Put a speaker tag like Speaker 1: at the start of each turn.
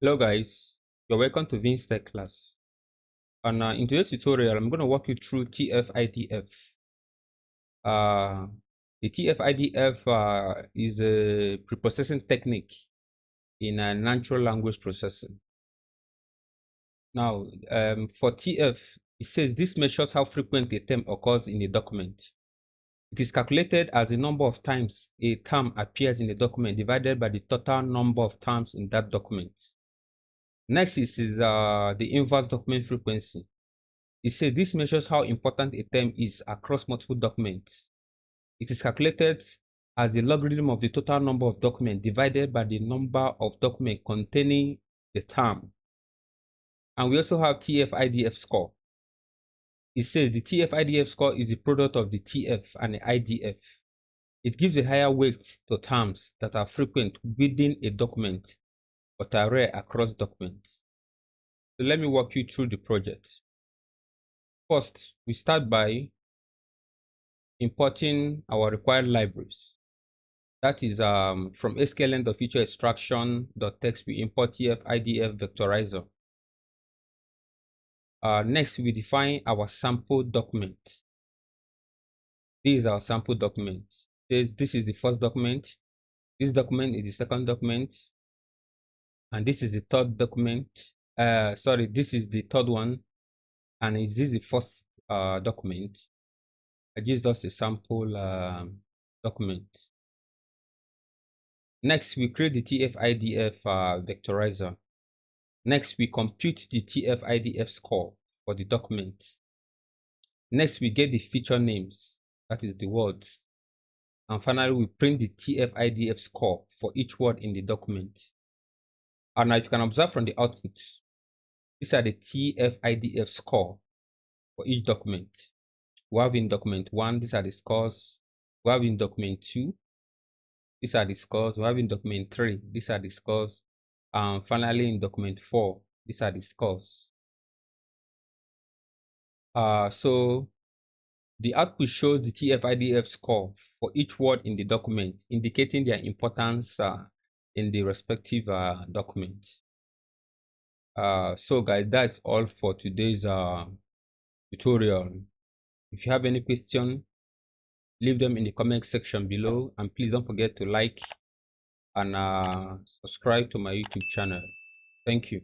Speaker 1: Hello guys, you're welcome to Vince Tech class. And in today's tutorial, I'm going to walk you through TF-IDF. The TF-IDF is a preprocessing technique in natural language processing. Now, for TF, it says this measures how frequent a term occurs in a document. It is calculated as the number of times a term appears in a document divided by the total number of terms in that document. Next is the inverse document frequency. It says this measures how important a term is across multiple documents. It is calculated as the logarithm of the total number of documents divided by the number of documents containing the term. And we also have TF-IDF score. It says the TF-IDF score is the product of the TF and the IDF. It gives a higher weight to terms that are frequent within a document but are rare across documents. So let me walk you through the project. First, we start by importing our required libraries. That is from sklearn.feature extraction.txt, we import TF-IDF vectorizer. Next, we define our sample document. This is our sample document. This is the first document. This document is the second document. And this is the third document. This is the third one. And this is the first document. I gives us a sample document. Next, we create the TF-IDF vectorizer. Next, we compute the TF-IDF score for the document. Next, we get the feature names, that is the words. And finally, we print the TF-IDF score for each word in the document. And now, if you can observe from the output, these are the TF-IDF score for each document. We have in document 1, these are the scores. We have in document 2, these are the scores. We have in document 3, these are the scores. And finally, in document 4, these are the scores. So the output shows the TF-IDF score for each word in the document, indicating their importance in the respective document. So guys, that's all for today's tutorial. If you have any question, leave them in the comment section below, and please don't forget to like and subscribe to my YouTube channel. Thank you.